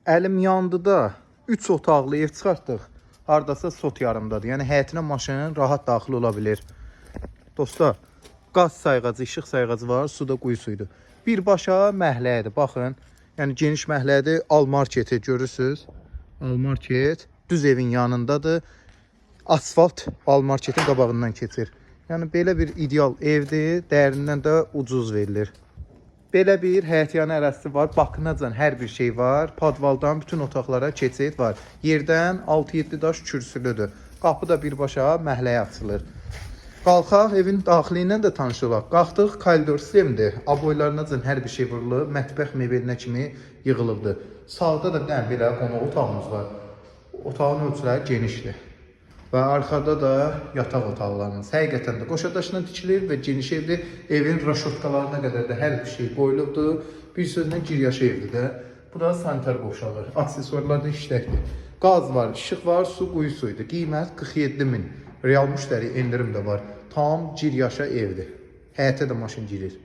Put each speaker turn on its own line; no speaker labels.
Əlim yandı da 3 otaqlı ev çıxartdıq. Hardasa sot yarımdadır. Yəni həyətinə maşın rahat daxil ola bilir. Dostlar, qaz sayğacı, işıq sayğacı var, suda quyusuydu. Birbaşa məhəllədir. Baxın, yəni geniş məhəllədir. Almarketi görürsüz. Almarket düz evin yanındadır. Asfalt Almarketin qabağından keçir. Yəni belə bir ideal evdir. Dəyərindən də ucuz verilir. Belə bir həyətyanı ərazisi var. Bakınacan hər bir şey var. Podvaldan bütün otaqlara keçid var. Yerdən 6-7 daş kürsülüdür. Qapı da birbaşa məhəlləyə açılır. Qalxaq, evin daxili ilə də tanış olaq. Qalxdıq, koridor sistemidir. Aboylarınacan hər bir şey vurulub. Mətbəx mebelinə kimi yığılıbdır. Sağda da belə qonaq otağımız var. Otağın ölçüləri genişdir. Və arxada da yataq otaqlarımız. Həqiqətən də qoşadaşına dikilir və geniş evdir. Evin raşotkalarına qədər də hər bir şey qoyulubdur. Bir sözlə giryaşı evdir də. Bu da sanitar qoşağı. Aksesuarlar da işləkdir. Qaz var, işıq var, su quyusuydu. Qiymət 47.000. Real müştəri endirim də var. Tam giryaşa evdir. Həyətə də maşın girir.